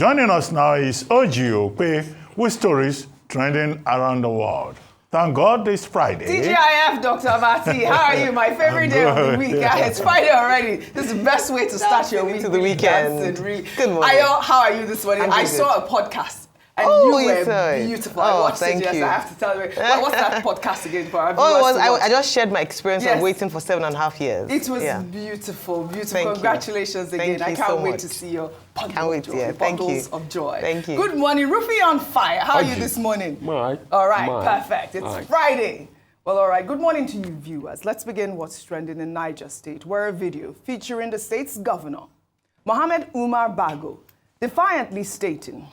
Joining us now is OjyOkpe with stories trending around the world. Thank God it's Friday. TGIF, Dr. Abati. How are you? My favorite day of the week. It's Friday already. This is the best way to start your week. To the weekend. Really. Good morning. Ayo, how are you this morning? I saw a podcast. And you were beautiful. I watched it yesterday. I have to tell you. What's that podcast again? I just shared my experience of waiting for 7.5 years. It was beautiful, beautiful. Thank Congratulations you. again. Thank I can't so wait much. to see your bundles of joy. Thank you. Good morning, Rufy on fire. How are you this morning? All right, perfect. It's Friday. Well, all right. Good morning to you, viewers. Let's begin what's trending in Niger State, where a video featuring the state's governor, Mohammed Umaru Bago, defiantly stating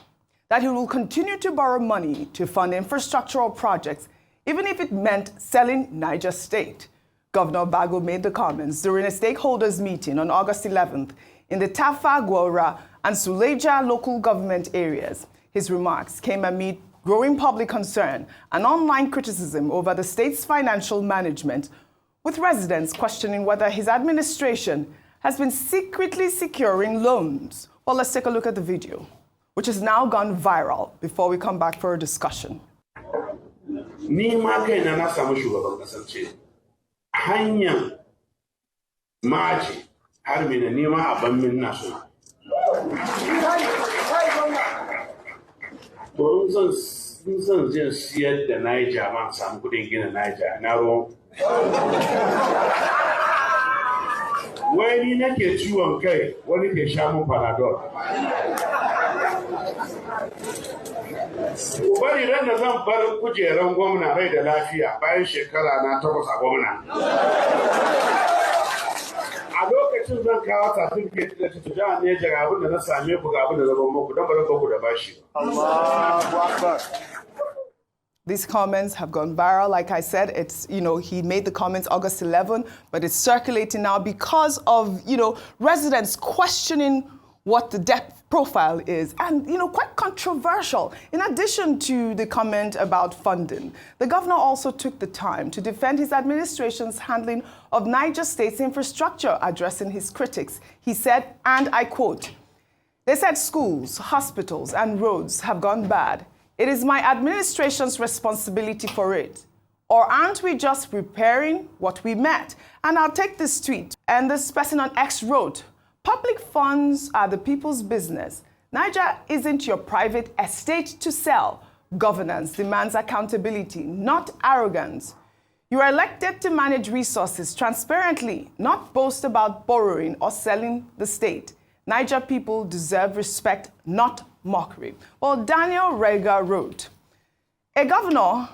that he will continue to borrow money to fund infrastructural projects, even if it meant selling Niger State. Governor Bago made the comments during a stakeholders meeting on August 11th in the Tafa, Gwora, and Suleja local government areas. His remarks came amid growing public concern and online criticism over the state's financial management, with residents questioning whether his administration has been secretly securing loans. Well, let's take a look at the video, which has now gone viral, before we come back for a discussion. Ni ma kaina na samu shugaban kasar ce hanyar maji har me na nema a ban min na suna. To zan je siyar da Niger ma samu kudin gina Niger na ruwan. Wai ni nake ciwon kai, wani ke sha mun Panadol. Bari ran da zan bar kujeran gwamna rai da lafiya bayan shekara na 8 a gwamna. A lokacin zan kawo certificate da tutuja ne ga abin da na same ku ga abin da zan muku dan ba ku da bashi. Allahu Akbar. These comments have gone viral. Like I said, it's, he made the comments August 11, but it's circulating now because of, residents questioning what the debt profile is, and, quite controversial. In addition to the comment about funding, the governor also took the time to defend his administration's handling of Niger State's infrastructure, addressing his critics. He said, and I quote, "They said schools, hospitals, and roads have gone bad. It is my administration's responsibility for it. Or aren't we just repairing what we met?" And I'll take this tweet. And this person on X wrote, "Public funds are the people's business. Niger isn't your private estate to sell. Governance demands accountability, not arrogance. You are elected to manage resources transparently, not boast about borrowing or selling the state. Niger people deserve respect, not mockery." Well, Daniel Rega wrote, "A governor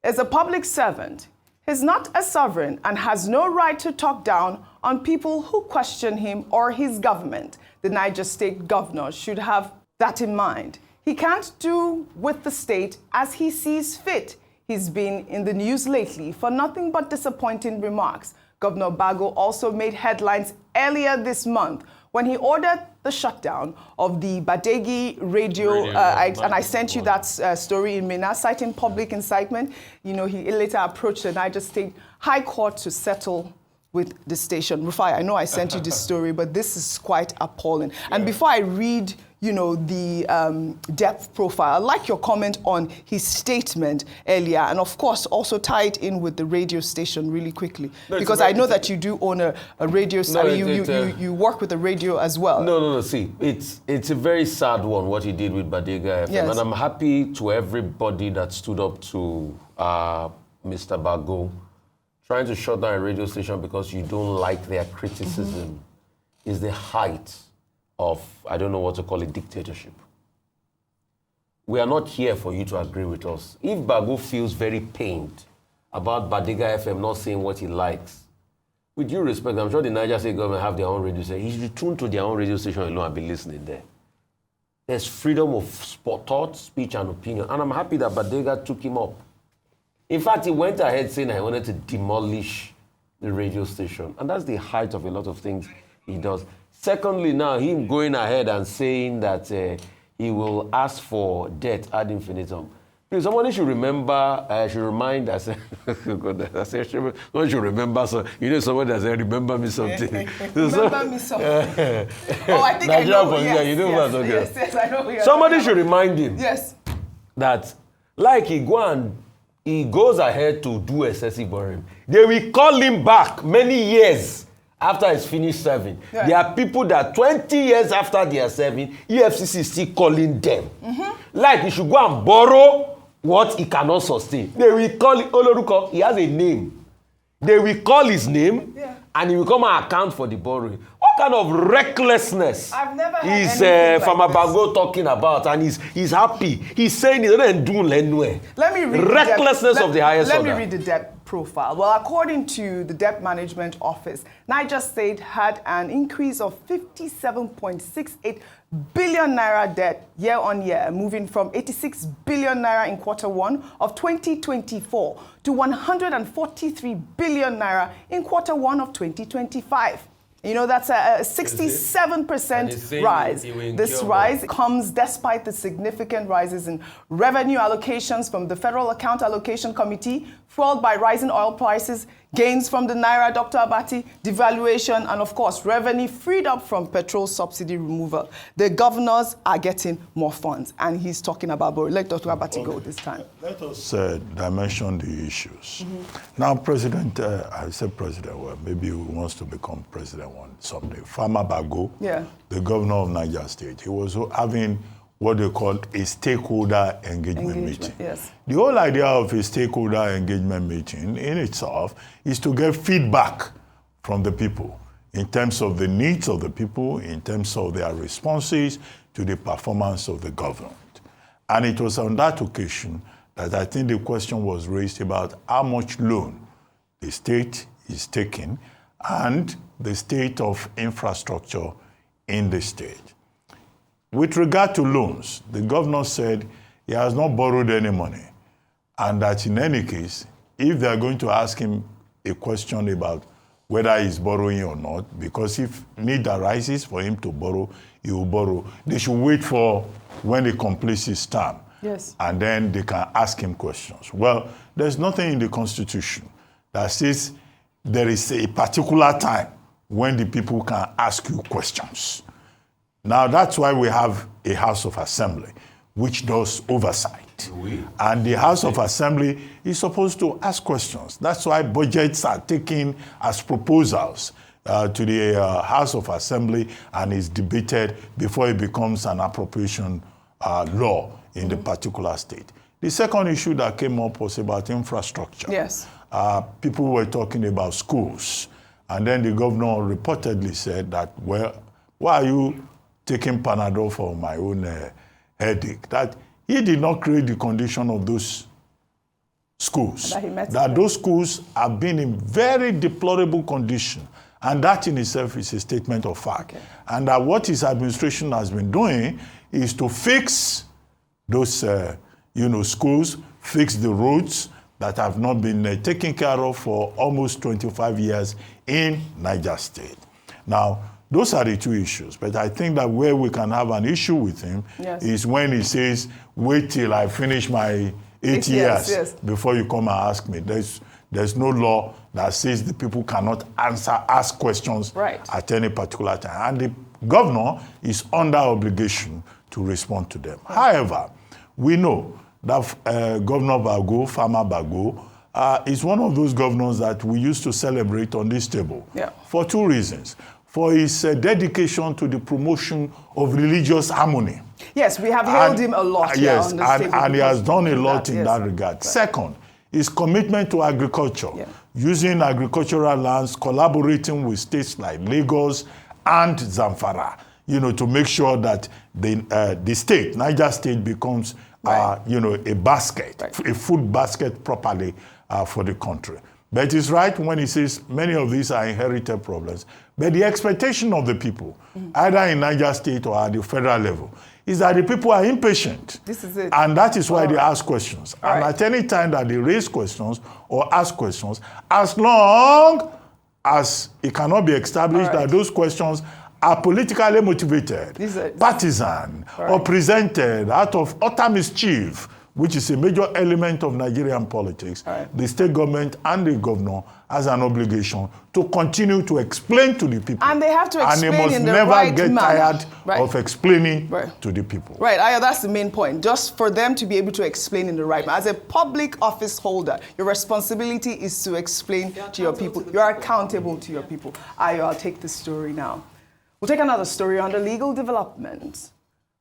is a public servant. He's not a sovereign and has no right to talk down on people who question him or his government. The Niger State governor should have that in mind. He can't do with the state as he sees fit. He's been in the news lately for nothing but disappointing remarks." Governor Bago also made headlines earlier this month when he ordered the shutdown of the Badegi radio and I sent you that story in Mina, citing public incitement. He later approached the Niger State High Court to settle with the station. Rufai, I know I sent you this story, but this is quite appalling. Yeah. And before I read, the depth profile, I like your comment on his statement earlier, and of course also tie it in with the radio station really quickly, because I know that you do own a radio. You work with a radio as well. No. See, it's a very sad one what he did with Badega FM, and I'm happy to everybody that stood up to Mr. Bago. Trying to shut down a radio station because you don't like their criticism is the height of, I don't know what to call it, dictatorship. We are not here for you to agree with us. If Bago feels very pained about Badega FM not saying what he likes, with due respect, I'm sure the Niger State government have their own radio station. He's returned to their own radio station alone and be listening there. There's freedom of thought, speech, and opinion. And I'm happy that Badega took him up. In fact, he went ahead saying I wanted to demolish the radio station. And that's the height of a lot of things he does. Secondly, now, him going ahead and saying that he will ask for debt ad infinitum. Please, somebody should remember, should remind us. Someone should remember, so you know, somebody that said, remember me something. Remember me something. Oh, I think I know. Yes, I know. Somebody should remind him. Yes. That, like he goes ahead to do excessive borrowing. They will call him back many years after he's finished serving. Yeah. There are people that 20 years after they are serving, EFCC is still calling them. Like he should go and borrow what he cannot sustain. They will call it Oloruko. He has a name. They will call his name, and he will come and account for the borrowing. What kind of recklessness is Farmer Bago talking about? And he's happy. He's saying it doesn't do anywhere. Let me read recklessness of the highest order. Let me read the debt profile. Well, according to the Debt Management Office, Niger State had an increase of 57.68 billion naira debt year on year, moving from 86 billion naira in Q1 of 2024 to 143 billion naira in Q1 of 2025. You know, that's a 67% rise. This rise comes despite the significant rises in revenue allocations from the Federal Account Allocation Committee, fueled by rising oil prices, gains from the Naira, Dr. Abati, devaluation, and of course, revenue freed up from petrol subsidy removal. The governors are getting more funds, and he's talking about, but let Dr. Abati go this time. Let us dimension the issues. Now, I said president, well, maybe he wants to become president one someday. Farmer Bago, the governor of Niger State, he was having what they call a stakeholder engagement meeting. Yes. The whole idea of a stakeholder engagement meeting in itself is to get feedback from the people in terms of the needs of the people, in terms of their responses to the performance of the government. And it was on that occasion that I think the question was raised about how much loan the state is taking and the state of infrastructure in the state. With regard to loans, the governor said he has not borrowed any money, and that in any case, if they are going to ask him a question about whether he's borrowing or not, because if need arises for him to borrow, he will borrow. They should wait for when he completes his term, and then they can ask him questions. Well, there's nothing in the Constitution that says there is a particular time when the people can ask you questions. Now, that's why we have a House of Assembly, which does oversight. And the House of Assembly is supposed to ask questions. That's why budgets are taken as proposals to the House of Assembly and is debated before it becomes an appropriation law in the particular state. The second issue that came up was about infrastructure. Yes. People were talking about schools. And then the governor reportedly said that, well, why are you taking Panadol for my own headache? That he did not create the condition of those schools. That those schools have been in very deplorable condition. And that in itself is a statement of fact. And that what his administration has been doing is to fix those schools, fix the roads that have not been taken care of for almost 25 years in Niger State. Now, those are the two issues. But I think that where we can have an issue with him is when he says, wait till I finish my 8 years before you come and ask me. There's no law that says the people cannot ask questions at any particular time. And the governor is under obligation to respond to them. However, we know that Governor Bago, Farmer Bago, is one of those governors that we used to celebrate on this table for two reasons. For his dedication to the promotion of religious harmony. Yes, we have hailed him a lot. Yes, and he has done a lot in that regard. Right. Second, his commitment to agriculture, using agricultural lands, collaborating with states like Lagos and Zamfara, to make sure that the state, Niger State, becomes, a basket, a food basket properly for the country. But it's right when he says many of these are inherited problems. But the expectation of the people, either in Niger State or at the federal level, is that the people are impatient. This is it. And that is why they ask questions. And at any time that they raise questions or ask questions, as long as it cannot be established that those questions are politically motivated, partisan, or presented out of utter mischief which is a major element of Nigerian politics, the state government and the governor has an obligation to continue to explain to the people. And they have to explain in the right manner. And they must never get tired of explaining to the people. Right, Ayo, that's the main point. Just for them to be able to explain in the right manner. As a public office holder, your responsibility is to explain to your people. You're accountable to your people. Ayo, I'll take this story now. We'll take another story on the legal developments.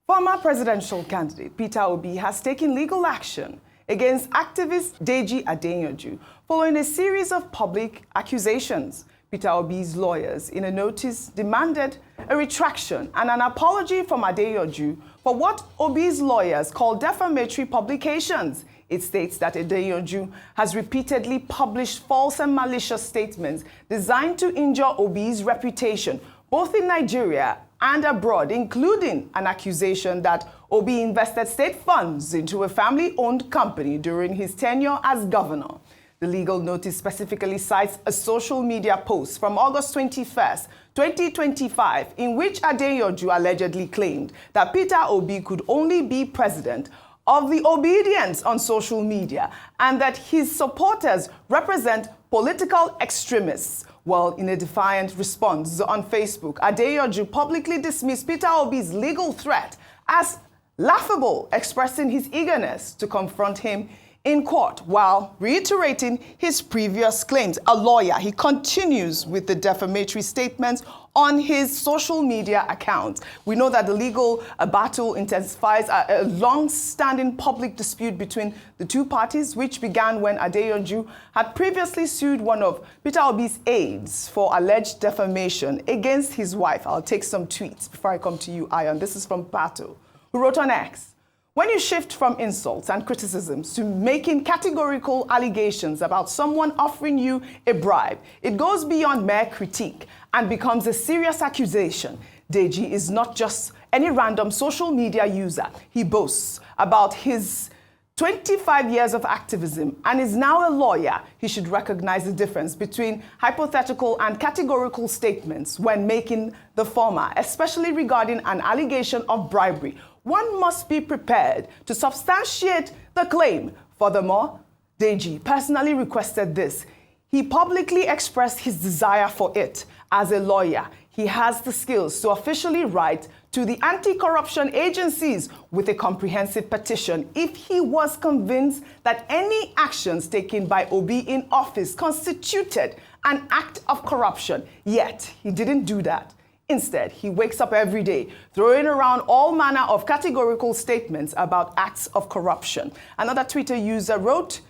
Former presidential candidate Peter Obi has taken legal action against activist Deji Adeyanju following a series of public accusations. Peter Obi's lawyers, in a notice, demanded a retraction and an apology from Adeyanju for what Obi's lawyers call defamatory publications. It states that Adeyanju has repeatedly published false and malicious statements designed to injure Obi's reputation, both in Nigeria and abroad, including an accusation that Obi invested state funds into a family-owned company during his tenure as governor. The legal notice specifically cites a social media post from August 21st, 2025, in which Adeyanju allegedly claimed that Peter Obi could only be president of the obedience on social media and that his supporters represent political extremists. Well, in a defiant response on Facebook, Adeyanju publicly dismissed Peter Obi's legal threat as laughable, expressing his eagerness to confront him in court while reiterating his previous claims. A lawyer, he continues with the defamatory statements on his social media account. We know that the legal battle intensifies a long-standing public dispute between the two parties, which began when Adeyanju had previously sued one of Peter Obi's aides for alleged defamation against his wife. I'll take some tweets before I come to you, Ion. This is from Pato, who wrote on X: when you shift from insults and criticisms to making categorical allegations about someone offering you a bribe, it goes beyond mere critique and becomes a serious accusation. Deji is not just any random social media user. He boasts about his 25 years of activism and is now a lawyer. He should recognize the difference between hypothetical and categorical statements when making the former, especially regarding an allegation of bribery. One must be prepared to substantiate the claim. Furthermore, Deji personally requested this. He publicly expressed his desire for it. As a lawyer, he has the skills to officially write to the anti-corruption agencies with a comprehensive petition if he was convinced that any actions taken by Obi in office constituted an act of corruption. Yet, he didn't do that. Instead, he wakes up every day throwing around all manner of categorical statements about acts of corruption. Another Twitter user wrote,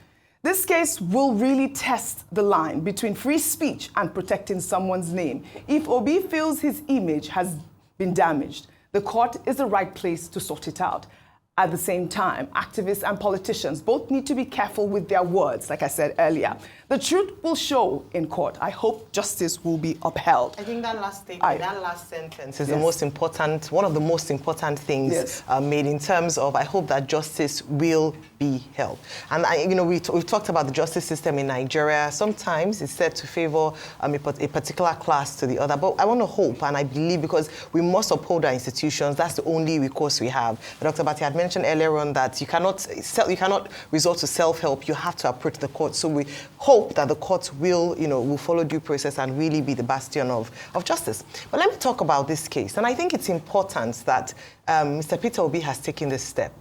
"This case will really test the line between free speech and protecting someone's name. If Obi feels his image has been damaged, the court is the right place to sort it out." At the same time, activists and politicians both need to be careful with their words, like I said earlier. The truth will show in court. I hope justice will be upheld. I think that last statement, that last sentence is the most important, one of the most important things made in terms of, I hope that justice will be held. And we've talked about the justice system in Nigeria. Sometimes it's said to favor a particular class to the other. But I want to hope, and I believe, because we must uphold our institutions, that's the only recourse we have. Dr. Bati had mentioned earlier on that you cannot resort to self-help. You have to approach the court. So we hope that the courts will follow due process and really be the bastion of justice. But let me talk about this case. And I think it's important that Mr. Peter Obi has taken this step.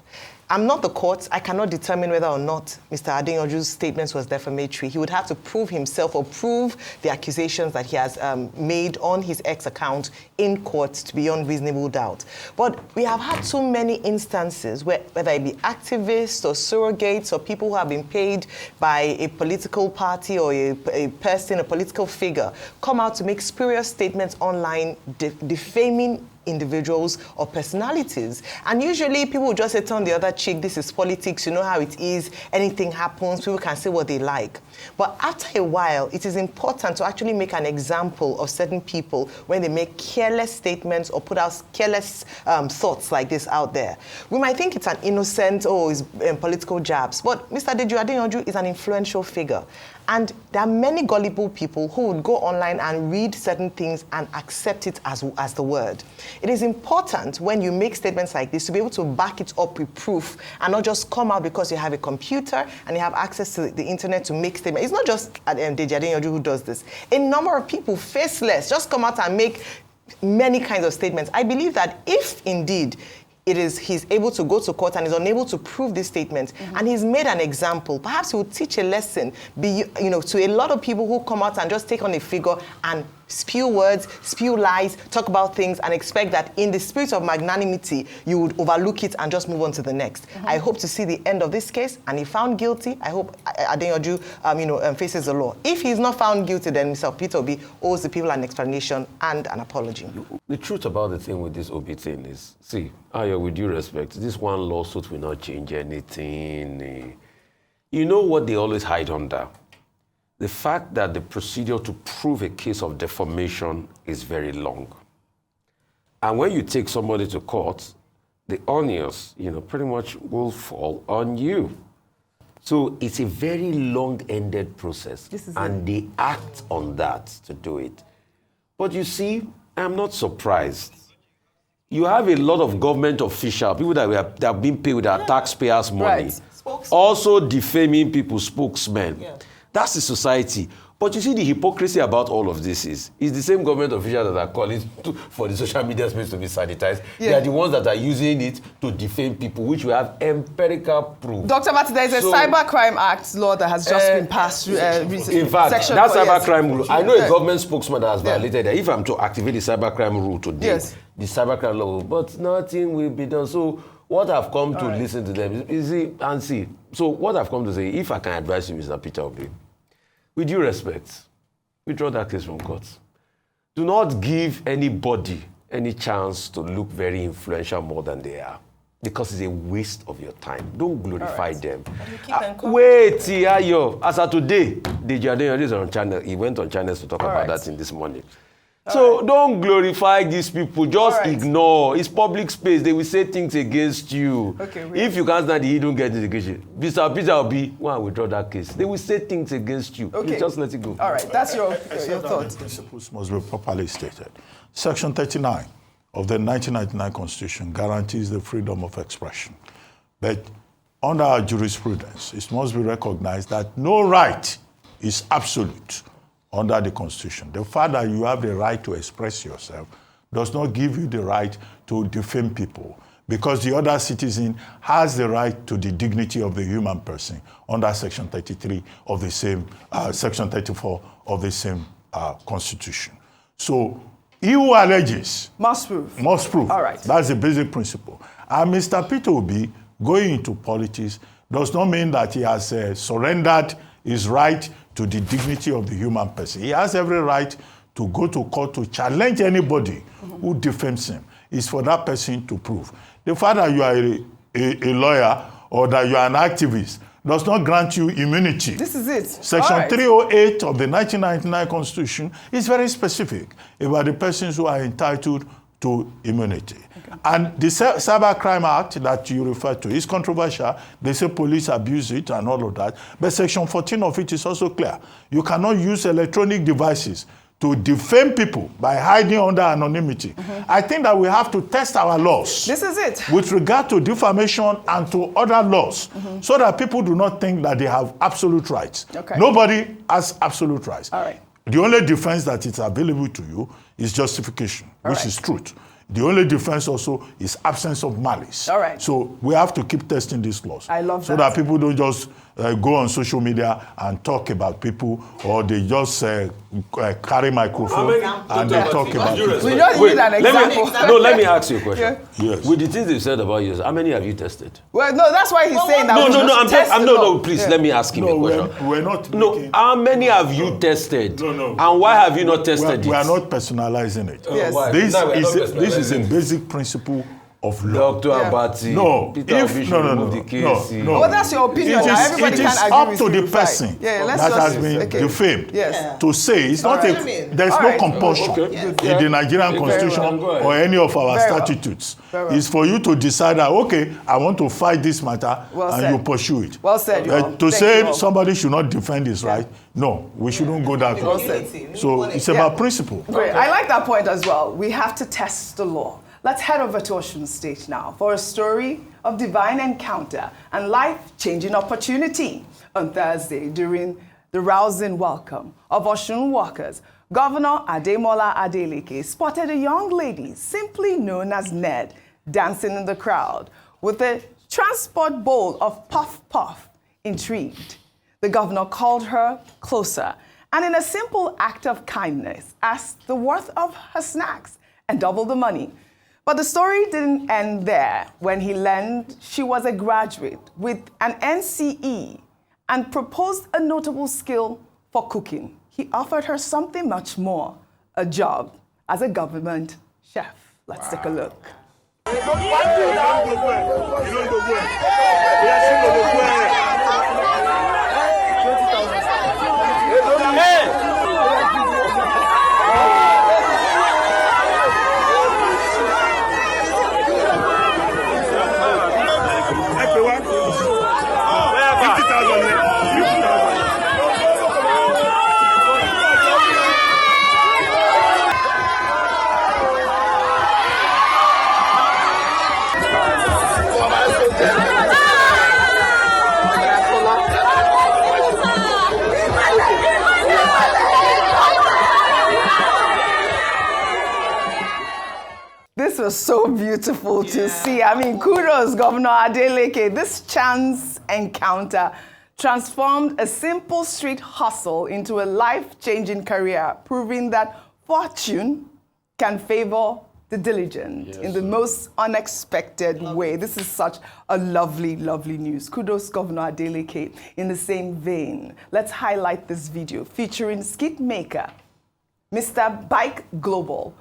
I'm not the court. I cannot determine whether or not Mr. Adeyanju's statements was defamatory. He would have to prove himself or prove the accusations that he has made on his X account in court to beyond reasonable doubt. But we have had so many instances where, whether it be activists or surrogates or people who have been paid by a political party or a person, a political figure, come out to make spurious statements online defaming individuals or personalities. And usually people will just say, turn the other cheek, this is politics, you know how it is, anything happens, people can say what they like. But after a while, it is important to actually make an example of certain people when they make careless statements or put out careless thoughts like this out there. We might think it's an innocent, it's political jabs, but Mr. Deji Adeyanju is an influential figure. And there are many gullible people who would go online and read certain things and accept it as the word. It is important when you make statements like this to be able to back it up with proof and not just come out because you have a computer and you have access to the internet to make statements. It's not just Adeyanju who does this. A number of people, faceless, just come out and make many kinds of statements. I believe that if indeed he's able to go to court and is unable to prove this statement, and he's made an example, perhaps he will teach a lesson, to a lot of people who come out and just take on a figure and spew words, spew lies, talk about things, and expect that in the spirit of magnanimity, you would overlook it and just move on to the next. I hope to see the end of this case, and if found guilty, I hope Adeyanju, faces the law. If he's not found guilty, then Mr. Peter Obi owes the people an explanation and an apology. The truth about the thing with this Obi thing is, see, Ayo, with due respect, this one lawsuit will not change anything. You know what they always hide under? The fact that the procedure to prove a case of defamation is very long. And when you take somebody to court, the onus, pretty much will fall on you. So it's a very long-ended process. And they act on that to do it. But you see, I'm not surprised. You have a lot of government officials, people that have been paid with our taxpayers' money, Right. also defaming people, spokesmen. Yeah. That's the society. But you see the hypocrisy about all of this is the same government officials that are calling for the social media space to be sanitized. Yeah. They are the ones that are using it to defame people, which we have empirical proof. Dr. Mati, there is a Cybercrime Act law that has just been passed recently. In fact, that cybercrime rule, I know a government spokesman that has violated that. If I'm to activate the cybercrime rule today, the cybercrime law, but nothing will be done. So what I've come to listen to them is and see. So what I've come to say, if I can advise you, Mr. Peter Obi, with due respect, withdraw that case from court. Do not give anybody any chance to look very influential more than they are, because it's a waste of your time. Don't glorify them. Wait, Ayo. As of today, Adeyanju is on channel. He went on channels to talk about that in this morning. So don't glorify these people. Just ignore. It's public space. They will say things against you. If you can't stand it, you don't get education. Mr. Peter Obi, withdraw that case. They will say things against you. Just let it go. All right. That's your thought. The principles must be properly stated. Section 39 of the 1999 Constitution guarantees the freedom of expression. But under our jurisprudence, it must be recognized that no right is absolute under the Constitution. The fact that you have the right to express yourself does not give you the right to defame people, because the other citizen has the right to the dignity of the human person under Section 33 of the same, Section 34 of the same Constitution. So he who alleges must prove. Must prove. All right. That's the basic principle. And Mr. Peter Obi going into politics does not mean that he has surrendered his right to the dignity of the human person. He has every right to go to court to challenge anybody who defames him. It's for that person to prove. The fact that you are a lawyer or that you are an activist does not grant you immunity. This is it. Section 308 of the 1999 Constitution is very specific about the persons who are entitled to immunity. And the Cybercrime Act that you refer to is controversial. They say police abuse it and all of that. But Section 14 of it is also clear. You cannot use electronic devices to defame people by hiding under anonymity. I think that we have to test our laws. This is it. With regard to defamation and to other laws, so that people do not think that they have absolute rights. Nobody has absolute rights. All right. The only defense that is available to you is justification, which is truth. The only defense also is absence of malice. All right. So we have to keep testing these laws. I love that. So that people don't just go on social media and talk about people, or they just carry microphone and they talk about people. We don't need an example. Let me ask you a question. Yes. With the things they said about you, how many have you tested? Well, no, that's why he's saying that. Please, let me ask him a question. We're not. How many have you tested? No. And why have you not tested it? We are not personalizing it. Yes. This is a basic principle of law. Dr. Abati. No, Peter if no. Well, that's your opinion. Everybody it can is agree up with to you. the person Let's that has been defamed to say it's not there's no compulsion in the Nigerian constitution or any of our statutes. It's for you to decide that, okay, I want to fight this matter and you pursue it. Well said. To say somebody should not defend his right, no, we shouldn't go that way. So it's about principle. Great. I like that point as well. We have to test the law. Let's head over to Osun State now for a story of divine encounter and life-changing opportunity. On Thursday, during the rousing welcome of Osun workers, Governor Ademola Adeleke spotted a young lady, simply known as Ned, dancing in the crowd with a transport bowl of puff puff. Intrigued, the governor called her closer and in a simple act of kindness asked the worth of her snacks and doubled the money. But the story didn't end there when he learned she was a graduate with an NCE and proposed a notable skill for cooking. He offered her something much more, a job as a government chef. Let's take a look. This was so beautiful to see. I mean, kudos, Governor Adeleke. This chance encounter transformed a simple street hustle into a life-changing career, proving that fortune can favor the diligent in the most unexpected way. This is such a lovely, lovely news. Kudos, Governor Adeleke. In the same vein, let's highlight this video featuring skit maker Mr. Bike Global,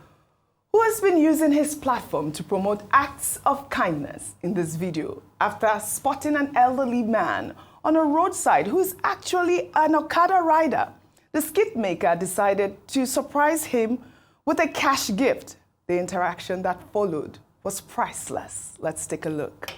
who has been using his platform to promote acts of kindness in this video after spotting an elderly man on a roadside who is actually an Okada rider. The skit maker decided to surprise him with a cash gift. The interaction that followed was priceless. Let's take a look.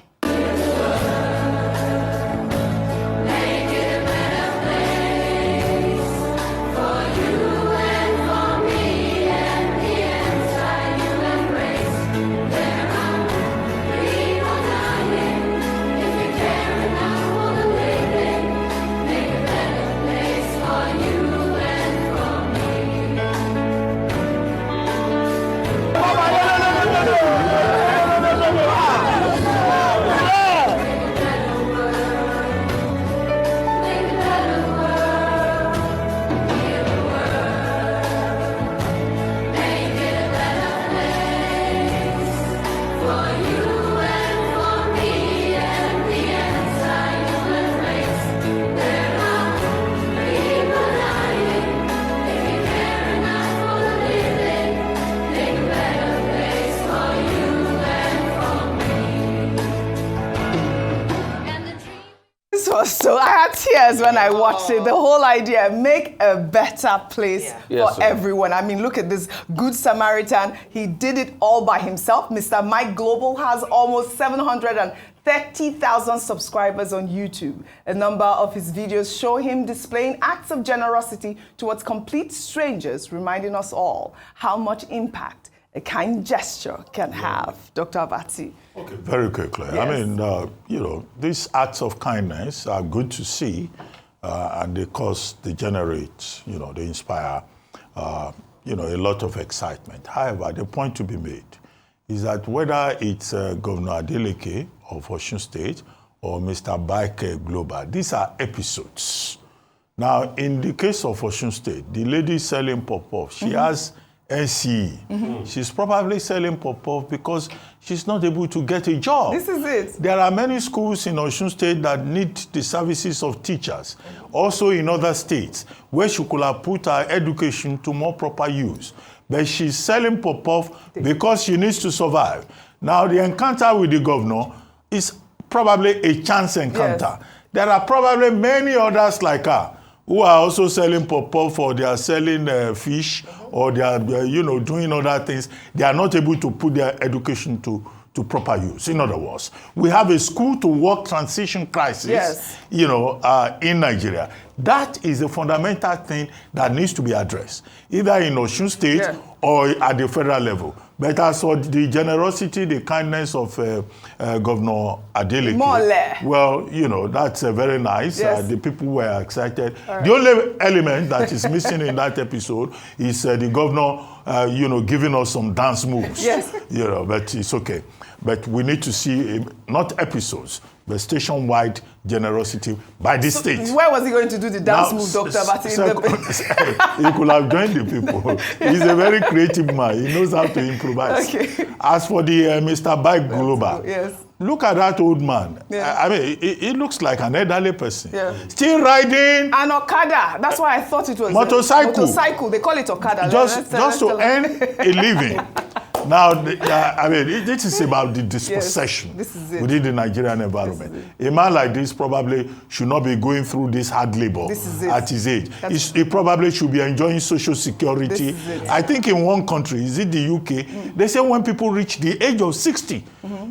So I had tears when I watched it. The whole idea, make a better place for everyone. I mean, look at this Good Samaritan. He did it all by himself. Mr. Mike Global has almost 730,000 subscribers on YouTube. A number of his videos show him displaying acts of generosity towards complete strangers, reminding us all how much impact a kind gesture can have. Dr. Abati. Okay, very quickly. Yes. I mean, these acts of kindness are good to see, and they generate, they inspire, a lot of excitement. However, the point to be made is that whether it's Governor Adeleke of Osun State or Mr. Bike Global, these are episodes. Now, in the case of Osun State, the lady selling pop-off, she has NCE. She's probably selling pop-off because she's not able to get a job. This is it. There are many schools in Osun State that need the services of teachers, also in other states, where she could have put her education to more proper use. But she's selling pop-off because she needs to survive. Now, the encounter with the governor is probably a chance encounter. Yes. There are probably many others like her who are also selling pop-up, or they are selling fish, or they are, doing other things. They are not able to put their education to proper use. In other words, we have a school-to-work transition crisis, in Nigeria. That is a fundamental thing that needs to be addressed, either in Osun State or at the federal level. But as for the generosity, the kindness of Governor Adeleke, well, that's very nice. Yes. The people were excited. Right. The only element that is missing in that episode is the governor, giving us some dance moves. Yes. But it's okay. But we need to see not episodes, but station-wide generosity by the state. Where was he going to do the dance move, Dr. Bati? He could have joined the people. He's a very creative man. He knows how to improvise. Okay. As for the Mr. Bike Global, look at that old man. Yeah. I mean, he looks like an elderly person. Yeah. Still riding. An Okada. That's why I thought it was motorcycle. Motorcycle. They call it Okada. Just to earn a living. Now, this is about the dispossession within the Nigerian environment. A man like this probably should not be going through this hard labor at his age. He probably should be enjoying social security. I think in one country, is it the UK, they say when people reach the age of 60,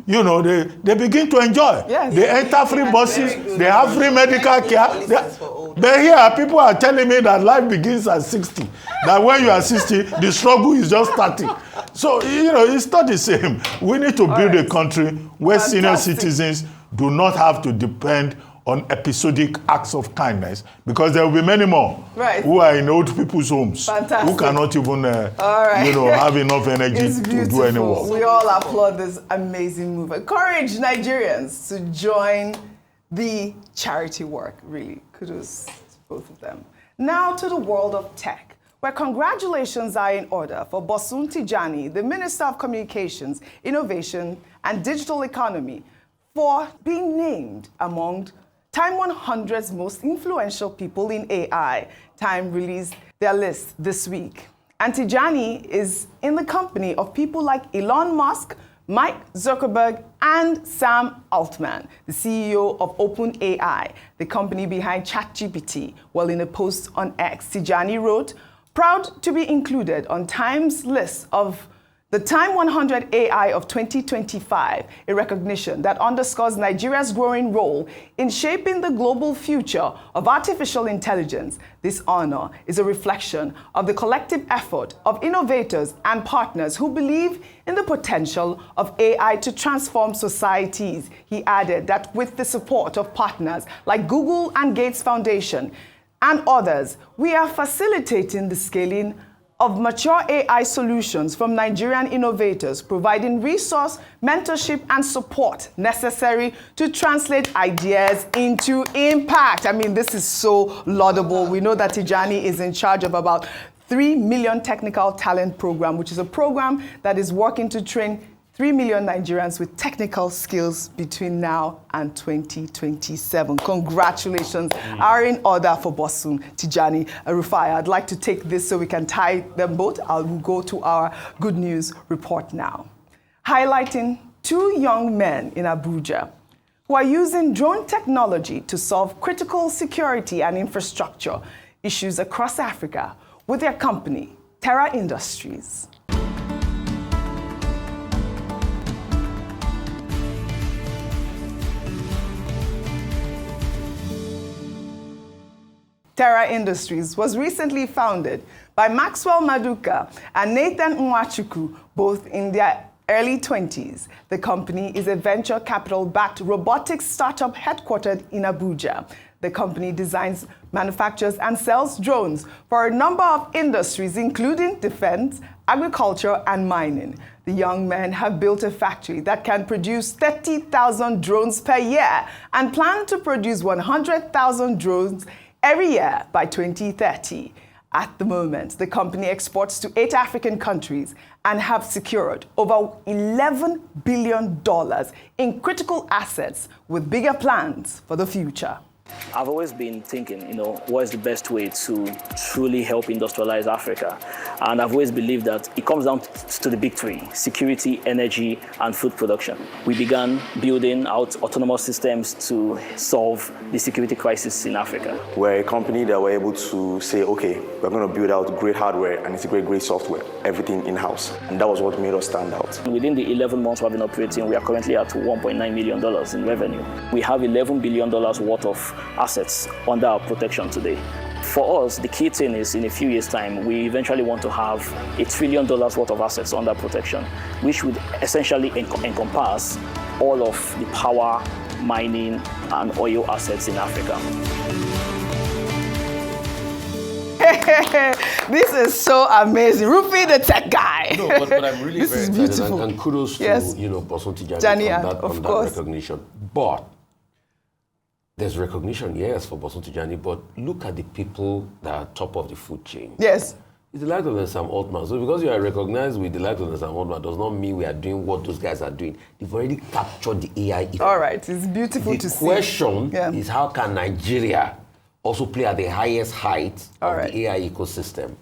they begin to enjoy. Yes. They enter free buses, they have free medical care. But here, people are telling me that life begins at 60. That when you are 60, the struggle is just starting. So, it's not the same. We need to build a country where senior citizens do not have to depend on episodic acts of kindness, because there will be many more who are in old people's homes who cannot even have enough energy to do any work. We all applaud this amazing move. Encourage Nigerians to join the charity work, really. Kudos to both of them. Now to the world of tech, where congratulations are in order for Bosun Tijani, the Minister of Communications, Innovation and Digital Economy, for being named among Time 100's most influential people in AI. Time released their list this week. And Tijani is in the company of people like Elon Musk, Mike Zuckerberg, and Sam Altman, the CEO of OpenAI, the company behind ChatGPT. Well, in a post on X, Tijani wrote, "Proud to be included on Time's list of the Time 100 AI of 2025, a recognition that underscores Nigeria's growing role in shaping the global future of artificial intelligence. This honor is a reflection of the collective effort of innovators and partners who believe in the potential of AI to transform societies." He added that with the support of partners like Google and Gates Foundation and others, we are facilitating the scaling of mature AI solutions from Nigerian innovators, providing resource, mentorship, and support necessary to translate ideas into impact. I mean, this is so laudable. We know that Tijani is in charge of about 3 million technical talent program, which is a program that is working to train 3 million Nigerians with technical skills between now and 2027. Congratulations are in order for Bosun Tijani. Rufai, I'd like to take this so we can tie them both. I'll go to our good news report now. Highlighting 2 young men in Abuja who are using drone technology to solve critical security and infrastructure issues across Africa with their company, Terra Industries. Terra Industries was recently founded by Maxwell Maduka and Nathan Nwachukwu, both in their early 20s. The company is a venture capital-backed robotics startup headquartered in Abuja. The company designs, manufactures, and sells drones for a number of industries, including defense, agriculture, and mining. The young men have built a factory that can produce 30,000 drones per year and plan to produce 100,000 drones every year by 2030. At the moment, the company exports to 8 African countries and have secured over $11 billion in critical assets with bigger plans for the future. I've always been thinking, what is the best way to truly help industrialize Africa? And I've always believed that it comes down to the big three: security, energy, and food production. We began building out autonomous systems to solve the security crisis in Africa. We're a company that were able to say, okay, we're going to build out great hardware and integrate great software, everything in-house. And that was what made us stand out. Within the 11 months we've been operating, we are currently at $1.9 million in revenue. We have $11 billion worth of assets under our protection today. For us, the key thing is, in a few years' time, we eventually want to have $1 trillion worth of assets under protection, which would essentially encompass all of the power, mining, and oil assets in Africa. This is so amazing. Rufy the tech guy. No, but I'm really very excited. And kudos to, Bosun Tijani on that recognition. But there's recognition, yes, for Bosun Tijani, but look at the people that are top of the food chain. Yes. It's the likes of Sam Altman. So because you are recognized with the likes of Sam Altman does not mean we are doing what those guys are doing. They've already captured the AI. All right, it's beautiful to see. The question is, how can Nigeria also play at the highest height of the AI ecosystem?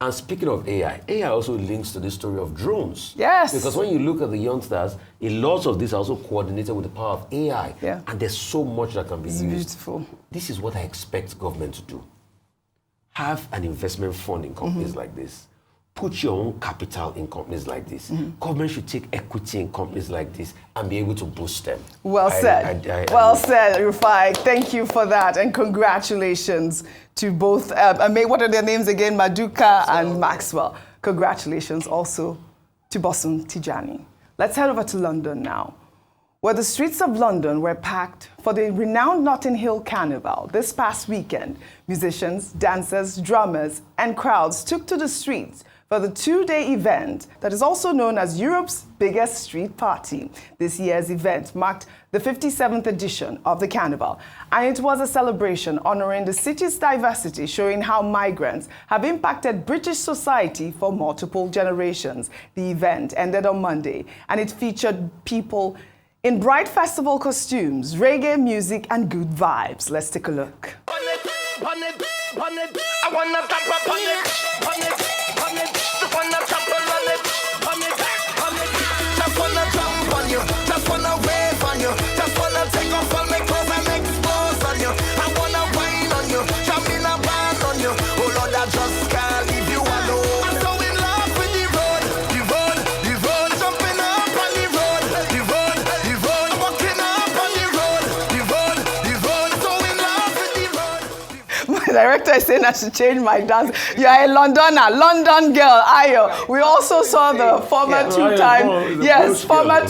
And speaking of AI also links to the story of drones. Yes. Because when you look at the youngsters, a lot of this are also coordinated with the power of AI. Yeah. And there's so much that can be used. Beautiful. This is what I expect government to do. Have an investment fund in companies like this. Put your own capital in companies like this. Government should take equity in companies like this and be able to boost them. Well said. Well said, Rufai. Thank you for that. And congratulations to both, what are their names again? Maduka and Maxwell. Congratulations also to Bosun Tijani. Let's head over to London now, where the streets of London were packed for the renowned Notting Hill Carnival. This past weekend, musicians, dancers, drummers, and crowds took to the streets for the two-day event that is also known as Europe's biggest street party. This year's event marked the 57th edition of the Carnival, and it was a celebration honoring the city's diversity, showing how migrants have impacted British society for multiple generations. The event ended on Monday, and it featured people in bright festival costumes, reggae music, and good vibes. Let's take a look. The director is saying I should change my dance. You are a Londoner, London girl, Ayo. We also saw the former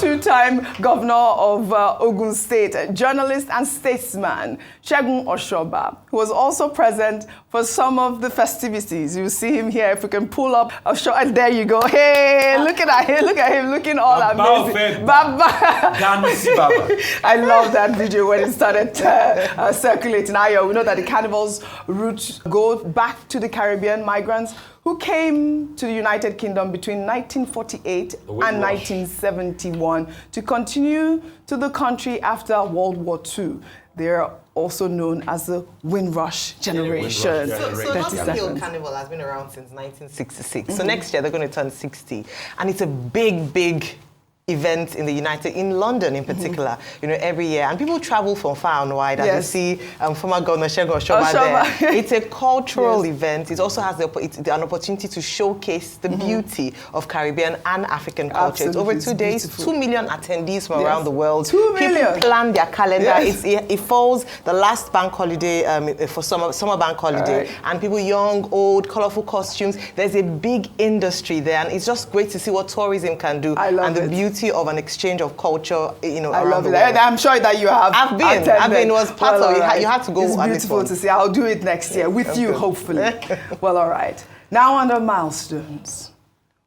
two-time governor of Ogun State, journalist and statesman, Segun Oshoba, who was also present for some of the festivities. You see him here. If we can pull up Oshoba, there you go. Hey, look at him looking all amazing. Baba. I love that video when it started circulating. Ayo, we know that the carnival's roots go back to the Caribbean migrants who came to the United Kingdom between 1948 and 1971 to continue to the country after World War II. They're also known as the Windrush generation. So Notting Hill Carnival has been around since 1966. So next year they're going to turn 60. And it's a big event in London in particular, every year. And people travel from far and wide, and you see former Governor Segun Oshoba there. It's a cultural event. It also has an opportunity to showcase the beauty of Caribbean and African culture. It's over 2 days, 2 million attendees from around the world. 2 million. People plan their calendar. It falls the last bank holiday for summer bank holiday. And people young, old, colorful costumes. There's a big industry there, and it's just great to see what tourism can do. I love the beauty of an exchange of culture, I love it. I'm sure that you have. I've been. Was part of it. You had to go. It's beautiful to see. I'll do it next year with you, hopefully. Well, all right. Now under milestones,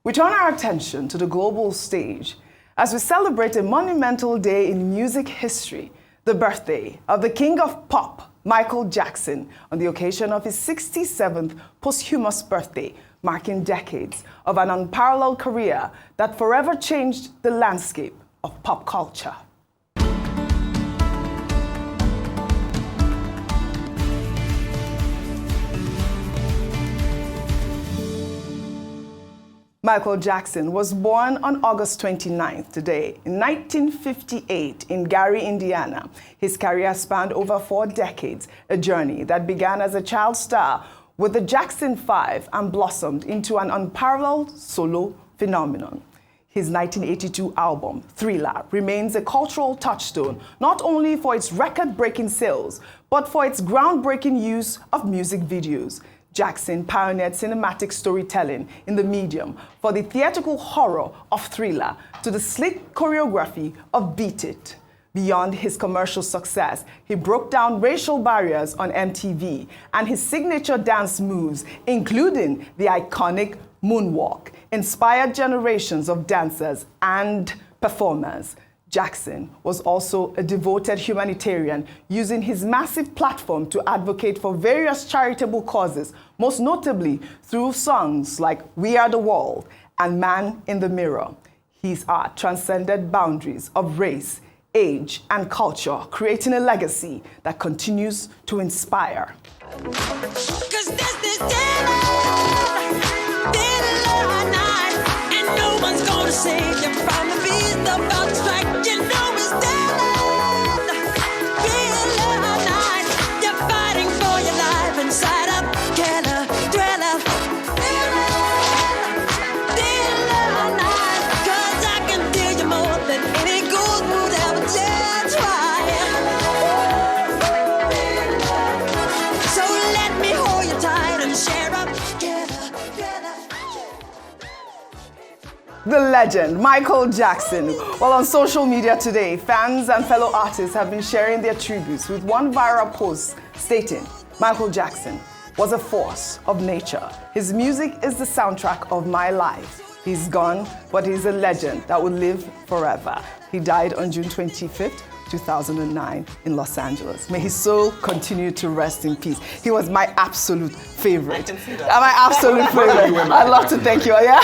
we turn our attention to the global stage as we celebrate a monumental day in music history, the birthday of the king of pop, Michael Jackson, on the occasion of his 67th posthumous birthday, marking decades of an unparalleled career that forever changed the landscape of pop culture. Michael Jackson was born on August 29th today in 1958 in Gary, Indiana. His career spanned over 4 decades, a journey that began as a child star with the Jackson 5 and blossomed into an unparalleled solo phenomenon. His 1982 album, Thriller, remains a cultural touchstone, not only for its record-breaking sales, but for its groundbreaking use of music videos. Jackson pioneered cinematic storytelling in the medium, for the theatrical horror of Thriller to the slick choreography of Beat It. Beyond his commercial success, he broke down racial barriers on MTV, and his signature dance moves, including the iconic moonwalk, inspired generations of dancers and performers. Jackson was also a devoted humanitarian, using his massive platform to advocate for various charitable causes, most notably through songs like We Are the World and Man in the Mirror. His art transcended boundaries of race, age, and culture, creating a legacy that continues to inspire. And no one's gonna save you from the beast about to strike. You know it's dead. Thriller night. You're fighting for your life inside a killer thriller. Thriller night. 'Cause I can feel you more than any ghost would ever dare try. So let me hold you tight and share up together. The legend, Michael Jackson. Well, on social media today, fans and fellow artists have been sharing their tributes, with one viral post stating, Michael Jackson was a force of nature. His music is the soundtrack of my life. He's gone, but he's a legend that will live forever. He died on June 25th, 2009 in Los Angeles. May his soul continue to rest in peace. He was my absolute favorite. My absolute favorite. I'd love to thank you. Yeah?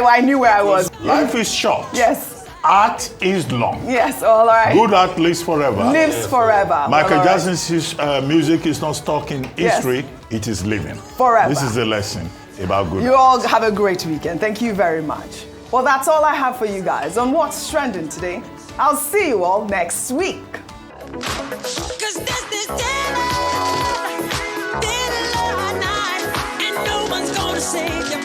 I knew where I was. Life is short. Yes. Art is long. Yes, all right. Good art lives forever. Lives forever. Michael All right. Jackson's music is not stuck in history, it is living. Forever. This is the lesson about good You art. all have a great weekend. Thank you very much. Well, that's all I have for you guys on What's Trending today. I'll see you all next week. 'Cause this is Terra night, and no one's gonna save you.